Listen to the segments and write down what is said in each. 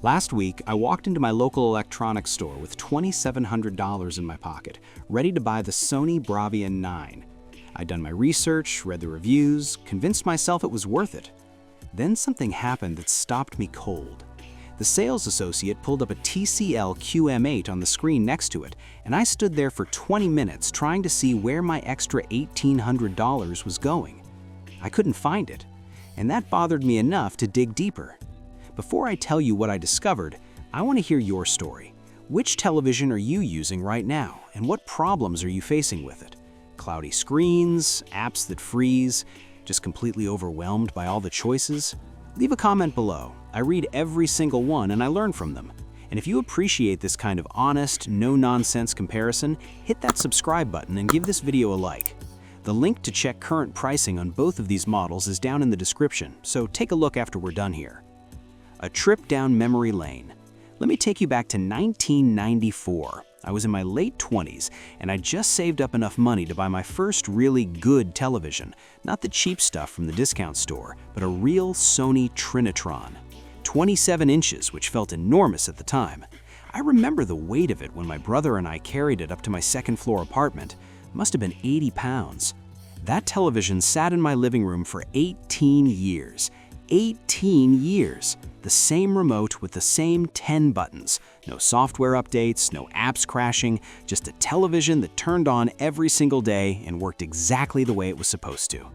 Last week, I walked into my local electronics store with $2,700 in my pocket, ready to buy the Sony Bravia 9. I'd done my research, read the reviews, convinced myself it was worth it. Then something happened that stopped me cold. The sales associate pulled up a TCL QM8 on the screen next to it, and I stood there for 20 minutes trying to see where my extra $1,800 was going. I couldn't find it, and that bothered me enough to dig deeper. Before I tell you what I discovered, I want to hear your story. Which television are you using right now, and what problems are you facing with it? Cloudy screens, apps that freeze, just completely overwhelmed by all the choices? Leave a comment below. I read every single one and I learn from them. And if you appreciate this kind of honest, no-nonsense comparison, hit that subscribe button and give this video a like. The link to check current pricing on both of these models is down in the description, so take a look after we're done here. A trip down memory lane. Let me take you back to 1994. I was in my late 20s, and I just saved up enough money to buy my first really good television. Not the cheap stuff from the discount store, but a real Sony Trinitron. 27 inches, which felt enormous at the time. I remember the weight of it when my brother and I carried it up to my second-floor apartment. It must have been 80 pounds. That television sat in my living room for 18 years. 18 years. The same remote with the same 10 buttons. No software updates, no apps crashing, just a television that turned on every single day and worked exactly the way it was supposed to.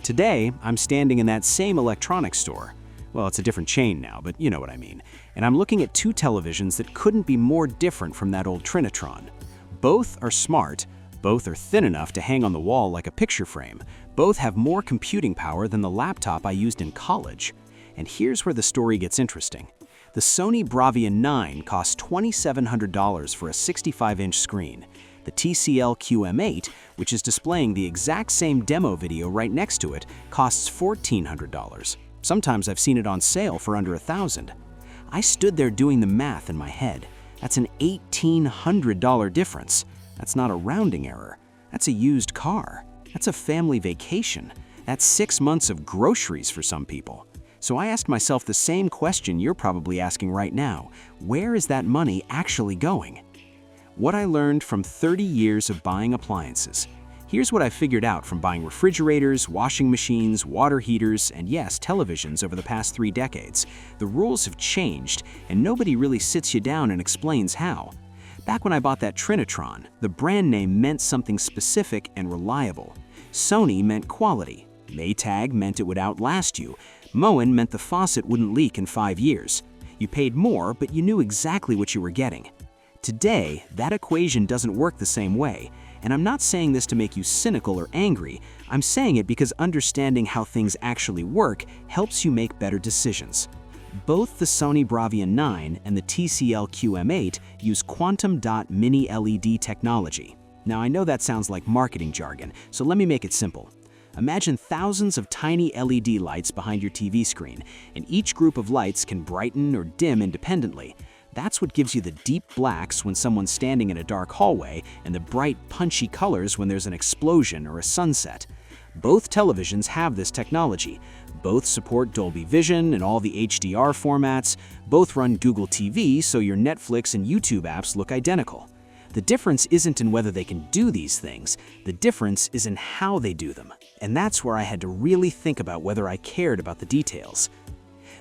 Today, I'm standing in that same electronics store. Well, it's a different chain now, but you know what I mean. And I'm looking at two televisions that couldn't be more different from that old Trinitron. Both are smart, both are thin enough to hang on the wall like a picture frame. Both have more computing power than the laptop I used in college. And here's where the story gets interesting. The Sony Bravia 9 costs $2,700 for a 65-inch screen. The TCL QM8, which is displaying the exact same demo video right next to it, costs $1,400. Sometimes I've seen it on sale for under $1,000. I stood there doing the math in my head. That's an $1,800 difference. That's not a rounding error. That's a used car. That's a family vacation. That's 6 months of groceries for some people. So I asked myself the same question you're probably asking right now. Where is that money actually going? What I learned from 30 years of buying appliances. Here's what I figured out from buying refrigerators, washing machines, water heaters, and yes, televisions over the past 3 decades. The rules have changed, and nobody really sits you down and explains how. Back when I bought that Trinitron, the brand name meant something specific and reliable. Sony meant quality. Maytag meant it would outlast you. Moen meant the faucet wouldn't leak in 5 years. You paid more, but you knew exactly what you were getting. Today, that equation doesn't work the same way, and I'm not saying this to make you cynical or angry. I'm saying it because understanding how things actually work helps you make better decisions. Both the Sony Bravia 9 and the TCL QM8 use quantum dot mini LED technology. Now, I know that sounds like marketing jargon, so let me make it simple. Imagine thousands of tiny LED lights behind your TV screen, and each group of lights can brighten or dim independently. That's what gives you the deep blacks when someone's standing in a dark hallway and the bright, punchy colors when there's an explosion or a sunset. Both televisions have this technology. Both support Dolby Vision and all the HDR formats. Both run Google TV, so your Netflix and YouTube apps look identical. The difference isn't in whether they can do these things. The difference is in how they do them. And that's where I had to really think about whether I cared about the details.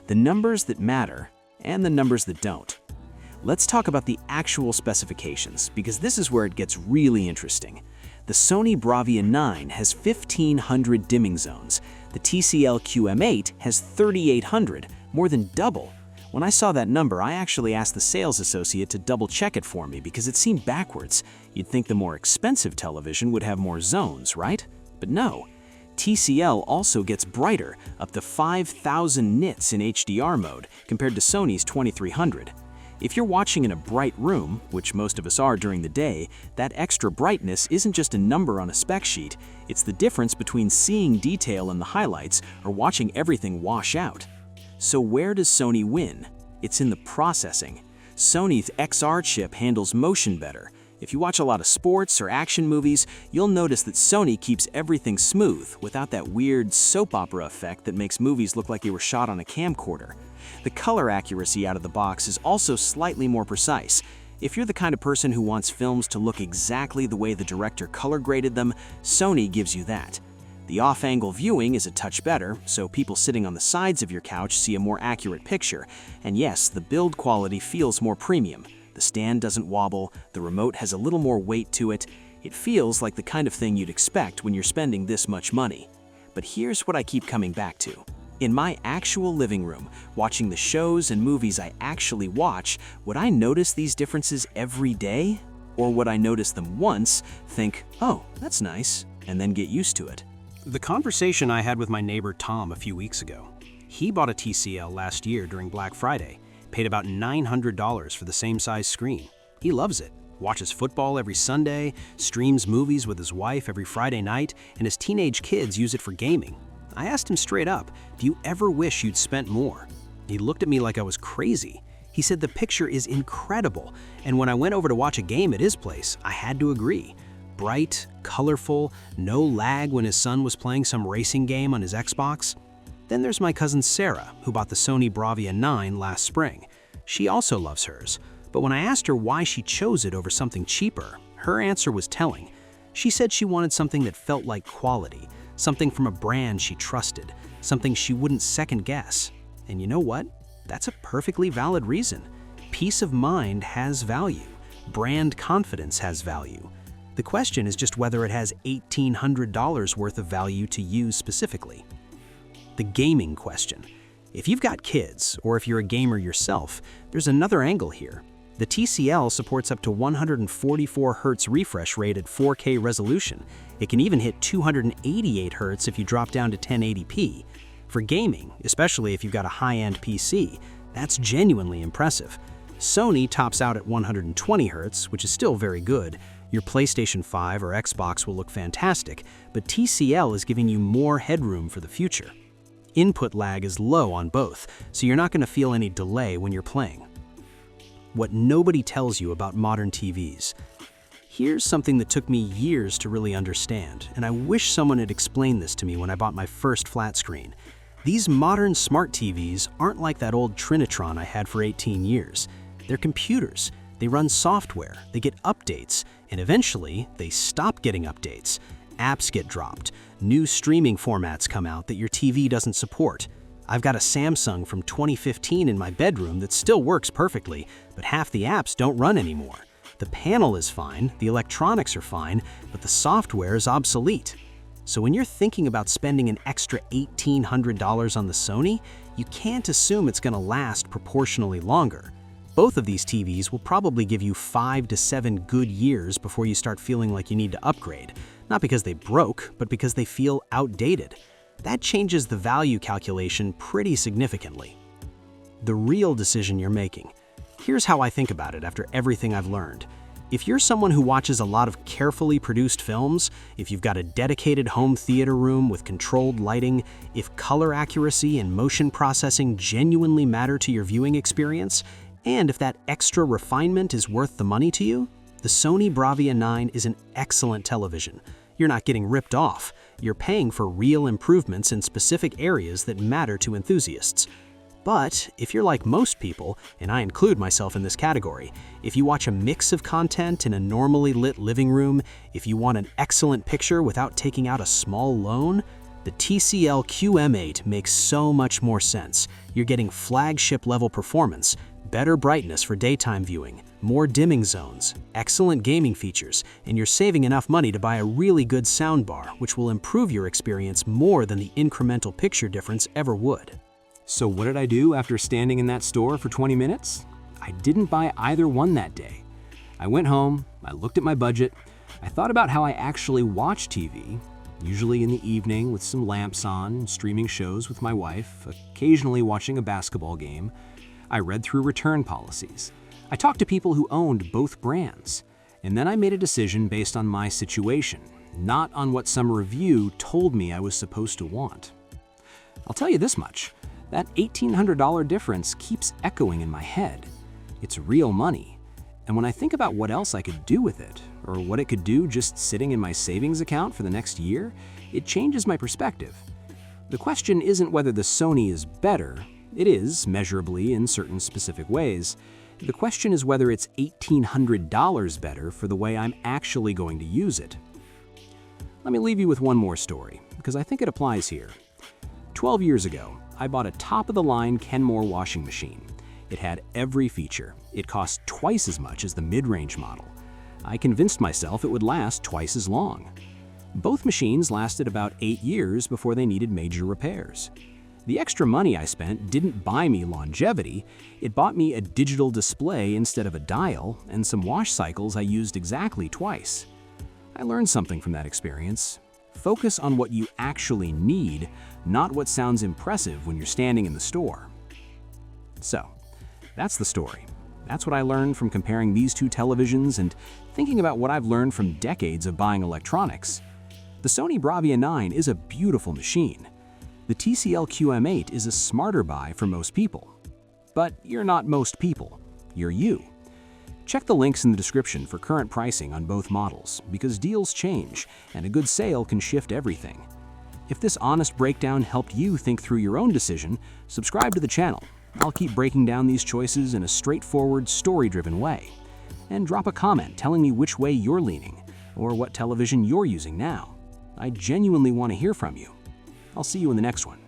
The numbers that matter and the numbers that don't. Let's talk about the actual specifications, because this is where it gets really interesting. The Sony Bravia 9 has 1,500 dimming zones. The TCL QM8 has 3,800, more than double. When I saw that number, I actually asked the sales associate to double-check it for me because it seemed backwards. You'd think the more expensive television would have more zones, right? But no. TCL also gets brighter, up to 5,000 nits in HDR mode, compared to Sony's 2,300. If you're watching in a bright room, which most of us are during the day, that extra brightness isn't just a number on a spec sheet. It's the difference between seeing detail in the highlights or watching everything wash out. So where does Sony win? It's in the processing. Sony's XR chip handles motion better. If you watch a lot of sports or action movies, you'll notice that Sony keeps everything smooth without that weird soap opera effect that makes movies look like they were shot on a camcorder. The color accuracy out of the box is also slightly more precise. If you're the kind of person who wants films to look exactly the way the director color graded them, Sony gives you that. The off-angle viewing is a touch better, so people sitting on the sides of your couch see a more accurate picture. And yes, the build quality feels more premium. The stand doesn't wobble, the remote has a little more weight to it. It feels like the kind of thing you'd expect when you're spending this much money. But here's what I keep coming back to. In my actual living room, watching the shows and movies I actually watch, would I notice these differences every day? Or would I notice them once, think, oh, that's nice, and then get used to it? The conversation I had with my neighbor Tom a few weeks ago. He bought a TCL last year during Black Friday, paid about $900 for the same size screen. He loves it, watches football every Sunday, streams movies with his wife every Friday night, and his teenage kids use it for gaming. I asked him straight up, do you ever wish you'd spent more? He looked at me like I was crazy. He said the picture is incredible, and when I went over to watch a game at his place, I had to agree. Bright, colorful, no lag when his son was playing some racing game on his Xbox. Then there's my cousin Sarah, who bought the Sony Bravia 9 last spring. She also loves hers, but when I asked her why she chose it over something cheaper, her answer was telling. She said she wanted something that felt like quality, something from a brand she trusted, something she wouldn't second guess. And you know what? That's a perfectly valid reason. Peace of mind has value. Brand confidence has value. The question is just whether it has $1,800 worth of value to you specifically. The gaming question. If you've got kids, or if you're a gamer yourself, there's another angle here. The TCL supports up to 144 Hz refresh rate at 4K resolution. It can even hit 288 Hz if you drop down to 1080p. For gaming, especially if you've got a high-end PC, that's genuinely impressive. Sony tops out at 120 Hz, which is still very good. Your PlayStation 5 or Xbox will look fantastic, but TCL is giving you more headroom for the future. Input lag is low on both, so you're not going to feel any delay when you're playing. What nobody tells you about modern TVs. Here's something that took me years to really understand, and I wish someone had explained this to me when I bought my first flat screen. These modern smart TVs aren't like that old Trinitron I had for 18 years. They're computers. They run software, they get updates, and eventually they stop getting updates. Apps get dropped, new streaming formats come out that your TV doesn't support. I've got a Samsung from 2015 in my bedroom that still works perfectly, but half the apps don't run anymore. The panel is fine, the electronics are fine, but the software is obsolete. So when you're thinking about spending an extra $1,800 on the Sony, you can't assume it's going to last proportionally longer. Both of these TVs will probably give you 5 to 7 good years before you start feeling like you need to upgrade. Not because they broke, but because they feel outdated. That changes the value calculation pretty significantly. The real decision you're making. Here's how I think about it after everything I've learned. If you're someone who watches a lot of carefully produced films, if you've got a dedicated home theater room with controlled lighting, if color accuracy and motion processing genuinely matter to your viewing experience, and if that extra refinement is worth the money to you, the Sony Bravia 9 is an excellent television. You're not getting ripped off. You're paying for real improvements in specific areas that matter to enthusiasts. But if you're like most people, and I include myself in this category, if you watch a mix of content in a normally lit living room, if you want an excellent picture without taking out a small loan, the TCL QM8 makes so much more sense. You're getting flagship level performance, better brightness for daytime viewing, more dimming zones, excellent gaming features, and you're saving enough money to buy a really good soundbar, which will improve your experience more than the incremental picture difference ever would. So what did I do after standing in that store for 20 minutes? I didn't buy either one that day. I went home, I looked at my budget, I thought about how I actually watch TV, usually in the evening with some lamps on, streaming shows with my wife, occasionally watching a basketball game. I read through return policies. I talked to people who owned both brands. And then I made a decision based on my situation, not on what some review told me I was supposed to want. I'll tell you this much, that $1,800 difference keeps echoing in my head. It's real money. And when I think about what else I could do with it, or what it could do just sitting in my savings account for the next year, it changes my perspective. The question isn't whether the Sony is better. It is, measurably, in certain specific ways. The question is whether it's $1,800 better for the way I'm actually going to use it. Let me leave you with one more story, because I think it applies here. 12 years ago, I bought a top-of-the-line Kenmore washing machine. It had every feature. It cost twice as much as the mid-range model. I convinced myself it would last twice as long. Both machines lasted about 8 years before they needed major repairs. The extra money I spent didn't buy me longevity, it bought me a digital display instead of a dial and some wash cycles I used exactly twice. I learned something from that experience. Focus on what you actually need, not what sounds impressive when you're standing in the store. So, that's the story. That's what I learned from comparing these two televisions and thinking about what I've learned from decades of buying electronics. The Sony Bravia 9 is a beautiful machine. The TCL QM8 is a smarter buy for most people. But you're not most people, you're you. Check the links in the description for current pricing on both models, because deals change, and a good sale can shift everything. If this honest breakdown helped you think through your own decision, subscribe to the channel. I'll keep breaking down these choices in a straightforward, story-driven way. And drop a comment telling me which way you're leaning, or what television you're using now. I genuinely want to hear from you. I'll see you in the next one.